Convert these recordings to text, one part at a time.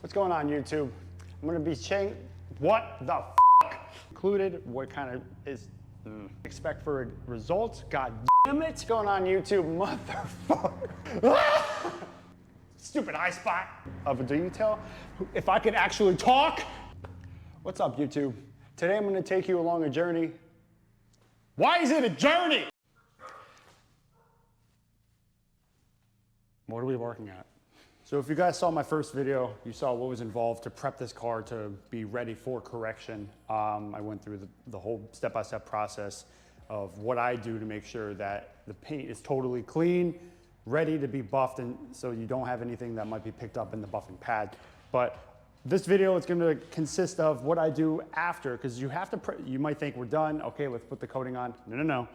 What's going on, YouTube? I'm gonna be saying what the f included, what kind of is expect for results. God damn it! What's going on, YouTube? Motherfucker. Stupid eye spot of a detail. If I could actually talk. What's up, YouTube? Today I'm gonna take you along a journey. Why is it a journey? What are we working at? So if you guys saw my first video, you saw what was involved to prep this car to be ready for correction. I went through the whole step-by-step process of what I do to make sure that the paint is totally clean, ready to be buffed, and so you don't have anything that might be picked up in the buffing pad. But this video is gonna consist of what I do after, because you have to, you might think we're done, okay, let's put the coating on. No.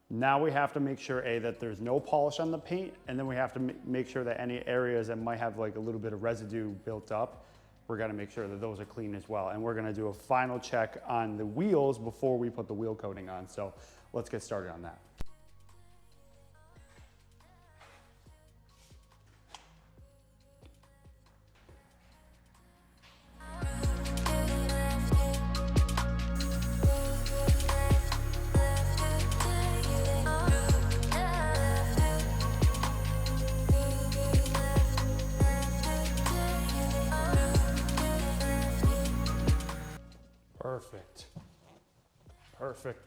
Now we have to make sure, A, that there's no polish on the paint, and then we have to make sure that any areas that might have like a little bit of residue built up, we're gonna make sure that those are clean as well. And we're gonna do a final check on the wheels before we put the wheel coating on. So let's get started on that.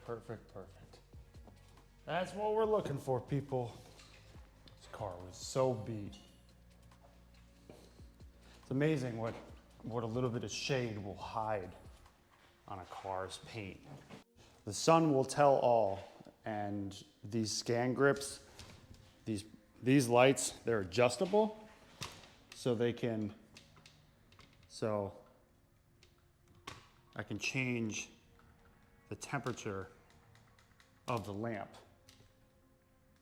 Perfect. That's what we're looking for, people. This car was so beat. It's amazing what a little bit of shade will hide on a car's paint. The sun will tell all, and these scan grips, these lights, they're adjustable, so I can change the temperature of the lamp.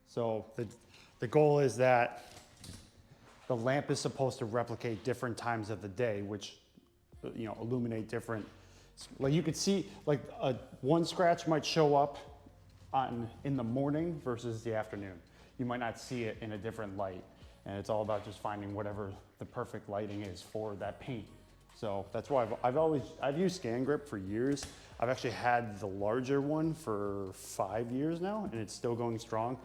So the goal is that the lamp is supposed to replicate different times of the day, which, you know, illuminate different, like you could see, like one scratch might show up in the morning versus the afternoon. You might not see it in a different light, and it's all about just finding whatever the perfect lighting is for that paint. So that's why I've used Scan Grip for years. I've actually had the larger one for 5 years now, and it's still going strong.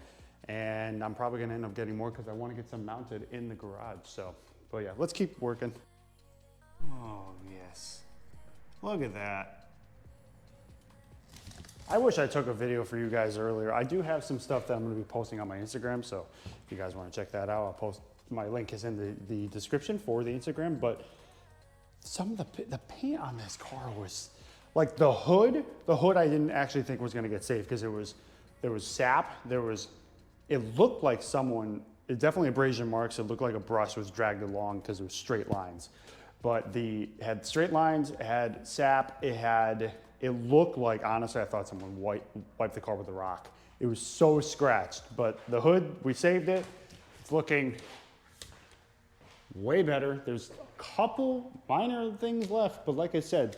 And I'm probably gonna end up getting more because I want to get some mounted in the garage. So, but yeah, let's keep working. Oh yes, look at that. I wish I took a video for you guys earlier. I do have some stuff that I'm gonna be posting on my Instagram. So if you guys want to check that out, I'll post, my link is in the description for the Instagram. But some of the paint on this car was, like the hood I didn't actually think was gonna get saved because there was sap, it looked like it definitely abrasion marks, it looked like a brush was dragged along because it was straight lines. But it had straight lines, it had sap, it looked like, honestly, I thought someone wiped the car with a rock. It was so scratched, but the hood, we saved it. It's looking way better. There's a couple minor things left, but like I said,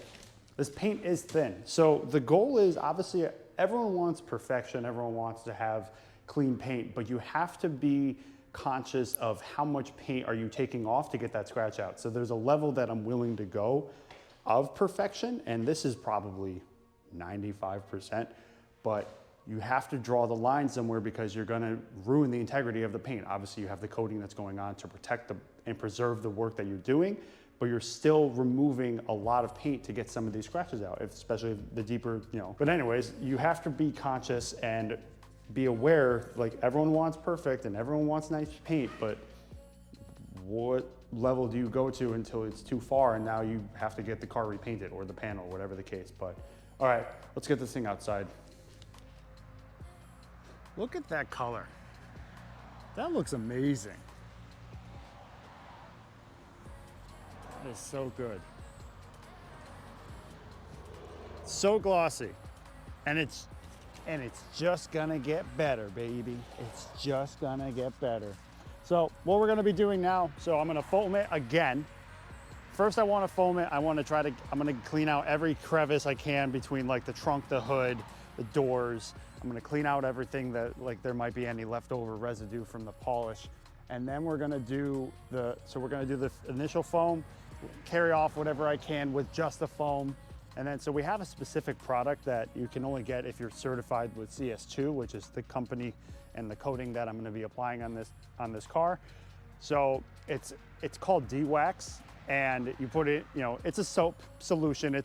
this paint is thin. So the goal is, obviously, everyone wants perfection, everyone wants to have clean paint, but you have to be conscious of how much paint are you taking off to get that scratch out. So there's a level that I'm willing to go of perfection, and this is probably 95%, but you have to draw the line somewhere because you're gonna ruin the integrity of the paint. Obviously, you have the coating that's going on to protect and preserve the work that you're doing, but you're still removing a lot of paint to get some of these scratches out, especially the deeper, you know. But anyways, you have to be conscious and be aware, like everyone wants perfect and everyone wants nice paint, but what level do you go to until it's too far and now you have to get the car repainted or the panel, whatever the case. But all right, let's get this thing outside. Look at that color. That looks amazing. That is so good. So glossy. And it's just gonna get better, baby. It's just gonna get better. So what we're gonna be doing now, so I'm gonna foam it again. First I wanna foam it. I'm gonna clean out every crevice I can between like the trunk, the hood, the doors. I'm gonna clean out everything that, like there might be any leftover residue from the polish. And then we're gonna do the initial foam, carry off whatever I can with just the foam. And then, so we have a specific product that you can only get if you're certified with CS2, which is the company and the coating that I'm gonna be applying on this car. So it's called D-Wax, and you put it, it's a soap solution,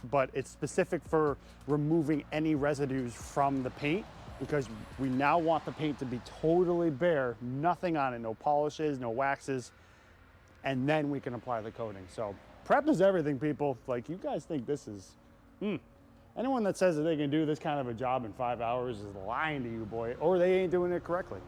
but it's specific for removing any residues from the paint, because we now want the paint to be totally bare, nothing on it, no polishes, no waxes, and then we can apply the coating. So prep is everything, people. Like, you guys think this is, anyone that says that they can do this kind of a job in 5 hours is lying to you, boy, or they ain't doing it correctly.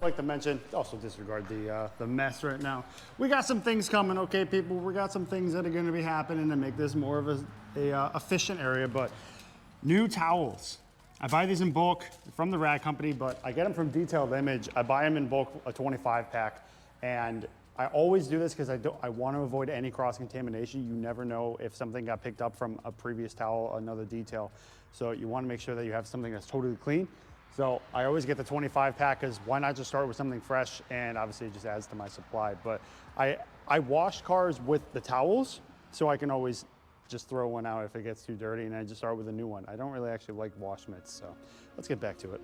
Like to mention, also disregard the mess right now. We got some things coming, okay, people? We got some things that are gonna be happening to make this more of a efficient area, but new towels. I buy these in bulk from the Rag Company, but I get them from Detailed Image. I buy them in bulk, a 25 pack, and I always do this because I want to avoid any cross-contamination. You never know if something got picked up from a previous towel, another detail. So you want to make sure that you have something that's totally clean. So I always get the 25 pack, because why not just start with something fresh, and obviously it just adds to my supply. But I wash cars with the towels, so I can always just throw one out if it gets too dirty, and I just start with a new one. I don't really actually like wash mitts, so let's get back to it.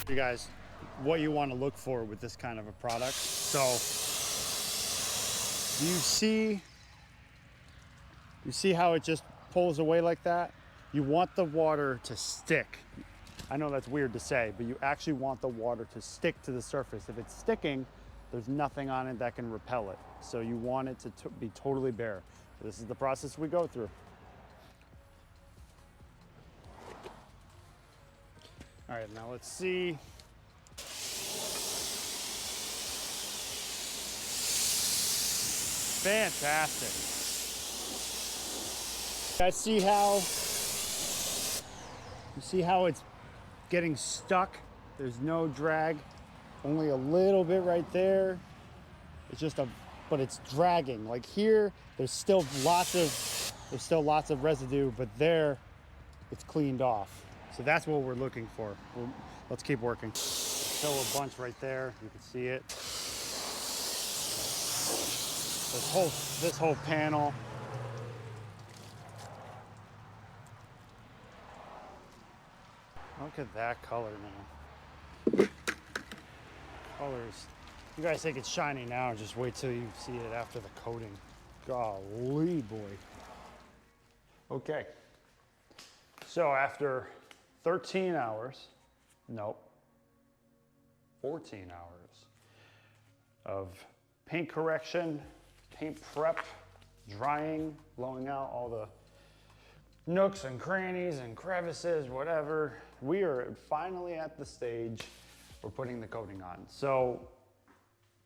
You guys, what you want to look for with this kind of a product. So do you see how it just pulls away like that? You want the water to stick. I know that's weird to say, but you actually want the water to stick to the surface. If it's sticking, there's nothing on it that can repel it. So you want it to be totally bare. This is the process we go through. All right, now let's see. Fantastic. You see how it's getting stuck? There's no drag, only a little bit right there. It's just but it's dragging. Like here, there's still lots of residue, but there, it's cleaned off. So that's what we're looking for. Let's keep working. Still a bunch right there. You can see it. This whole panel. Look at that color, man. Colors. You guys think it's shiny now, just wait till you see it after the coating. Golly, boy. Okay. So after 13 hours, nope, 14 hours of paint correction, paint prep, drying, blowing out all the nooks and crannies and crevices, whatever, we are finally at the stage we're putting the coating on. So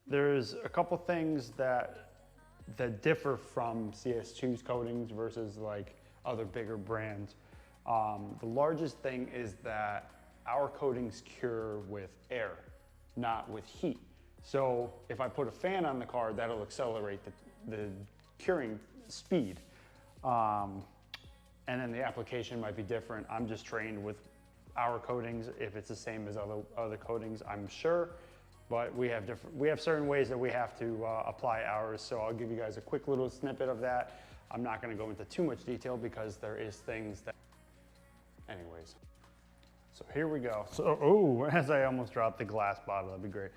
there's a couple things that differ from CS2's coatings versus like other bigger brands. The largest thing is that our coatings cure with air, not with heat. So if I put a fan on the car, that'll accelerate the curing speed. And then the application might be different. I'm just trained with our coatings. If it's the same as other coatings, I'm sure, but we have certain ways that we have to apply ours. So I'll give you guys a quick little snippet of that. I'm not gonna go into too much detail because there is things that, anyways. So here we go. So, as I almost dropped the glass bottle, that'd be great.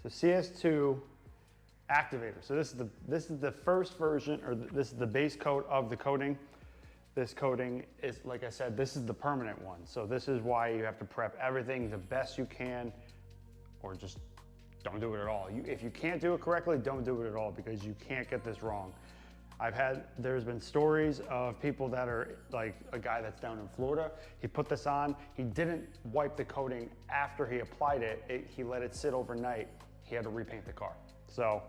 So CS2 activator. So this is the first version, or this is the base coat of the coating. This coating is, like I said, this is the permanent one. So this is why you have to prep everything the best you can or just don't do it at all. If you can't do it correctly, don't do it at all because you can't get this wrong. There's been stories of people that are like a guy that's down in Florida. He put this on, he didn't wipe the coating after he applied it. He let it sit overnight. He had to repaint the car. So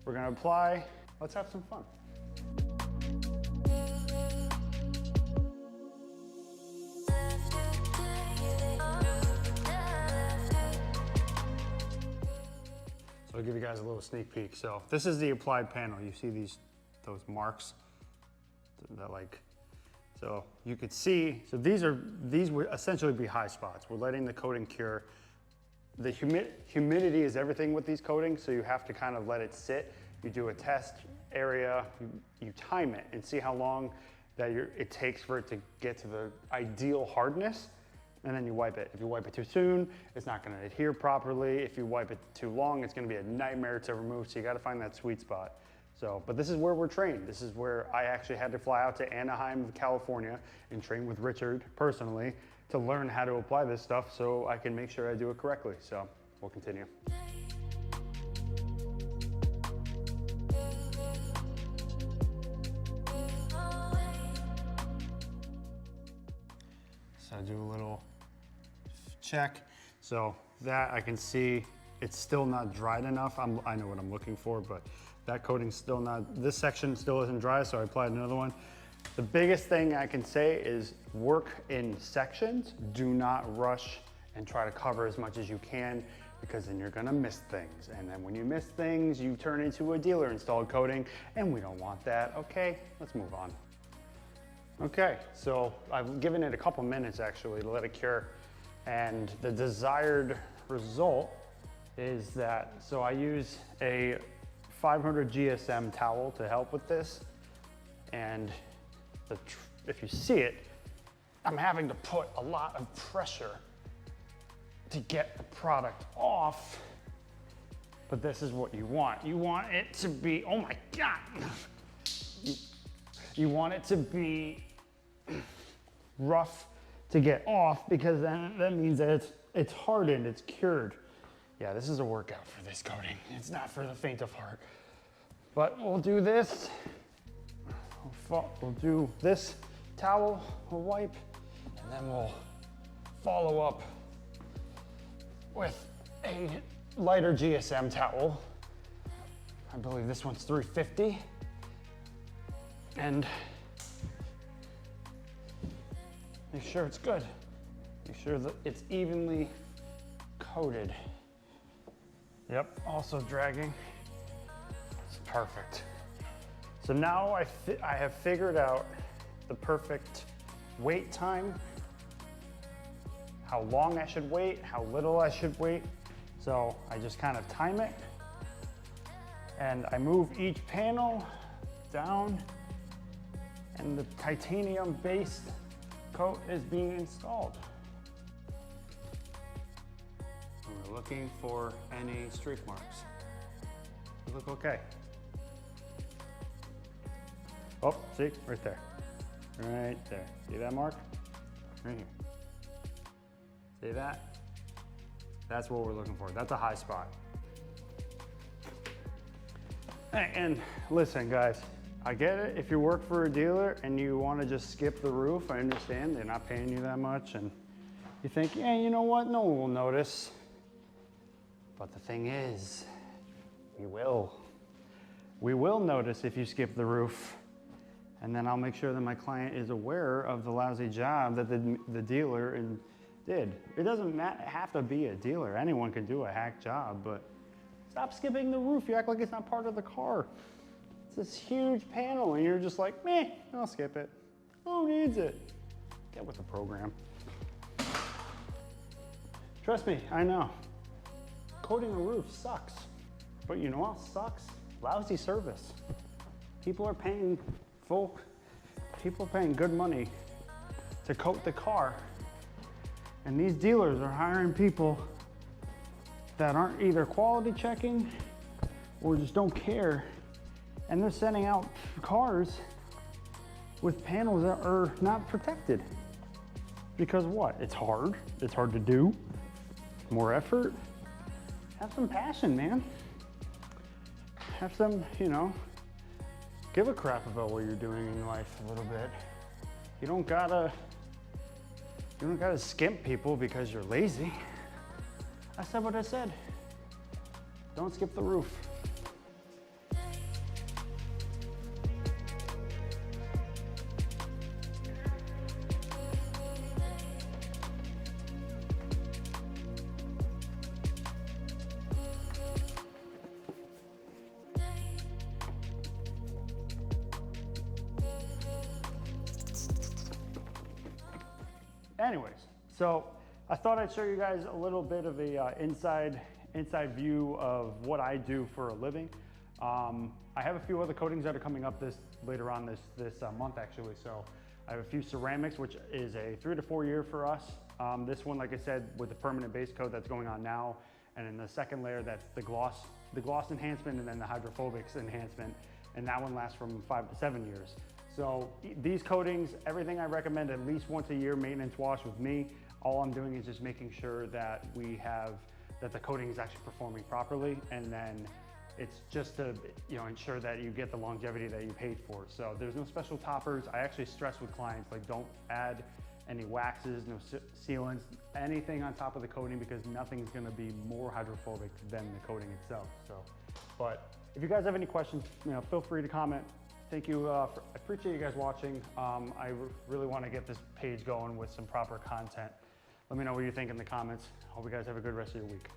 we're gonna apply, let's have some fun. So I'll give you guys a little sneak peek. So this is the applied panel. You see those marks that so you could see, so these would essentially be high spots. We're letting the coating cure. The humidity is everything with these coatings, so you have to kind of let it sit. You do a test area, you time it and see how long that it takes for it to get to the ideal hardness, and then you wipe it. If you wipe it too soon, it's not gonna adhere properly. If you wipe it too long, it's gonna be a nightmare to remove, so you gotta find that sweet spot. So, but this is where we're trained. This is where I actually had to fly out to Anaheim, California, and train with Richard personally to learn how to apply this stuff so I can make sure I do it correctly. So we'll continue. So I do a little check. So that I can see it's still not dried enough. I know what I'm looking for, but that coating's still not, this section still isn't dry, so I applied another one. The biggest thing I can say is work in sections. Do not rush and try to cover as much as you can, because then you're gonna miss things. And then when you miss things, you turn into a dealer installed coating, and we don't want that. Okay, let's move on. Okay, so I've given it a couple minutes actually to let it cure, and the desired result is that, so I use a 500 GSM towel to help with this, and if you see it, I'm having to put a lot of pressure to get the product off, but this is what you want. You want it to be, oh my God. You want it to be rough to get off, because then that means that it's hardened, it's cured. Yeah, this is a workout for this coating. It's not for the faint of heart. But we'll do this. We'll do this towel, we'll wipe, and then we'll follow up with a lighter GSM towel. I believe this one's 350. And make sure it's good. Make sure that it's evenly coated. Yep, also dragging. It's perfect. So now I have figured out the perfect wait time, how long I should wait, how little I should wait. So I just kind of time it, and I move each panel down, and the titanium based coat is being installed. We're looking for any streak marks. They look okay. Oh, see, right there. Right there. See that mark? Right here. See that? That's what we're looking for. That's a high spot. And listen, guys, I get it. If you work for a dealer and you want to just skip the roof, I understand. They're not paying you that much, and you think, yeah, you know what? No one will notice. But the thing is, we will. We will notice if you skip the roof, and then I'll make sure that my client is aware of the lousy job that the dealer did. It doesn't have to be a dealer. Anyone can do a hack job, but stop skipping the roof. You act like it's not part of the car. It's this huge panel, and you're just like, meh, I'll skip it. Who needs it? Get with the program. Trust me, I know. Coating a roof sucks, but you know what else sucks? Lousy service. People are paying good money to coat the car, and these dealers are hiring people that aren't either quality checking or just don't care, and they're sending out cars with panels that are not protected. Because what? It's hard to do, more effort. have some passion, man. Have some, you know, give a crap about what you're doing in life a little bit. You don't gotta skimp people because you're lazy. I said what I said. Don't skip the roof. Anyways, so I thought I'd show you guys a little bit of a inside view of what I do for a living. I have a few other coatings that are coming up later on this month actually. So I have a few ceramics, which is a 3 to 4 year for us. This one, like I said, with the permanent base coat that's going on now, and in the second layer, that's the gloss enhancement, and then the hydrophobics enhancement, and that one lasts from 5 to 7 years. So these coatings, everything I recommend at least once a year maintenance wash with me. All I'm doing is just making sure that that the coating is actually performing properly, and then it's just to ensure that you get the longevity that you paid for. So there's no special toppers. I actually stress with clients, like, don't add any waxes, no sealants, anything on top of the coating, because nothing's gonna be more hydrophobic than the coating itself. So, but if you guys have any questions, feel free to comment. Thank you, I appreciate you guys watching. I really want to get this page going with some proper content. Let me know what you think in the comments. Hope you guys have a good rest of your week.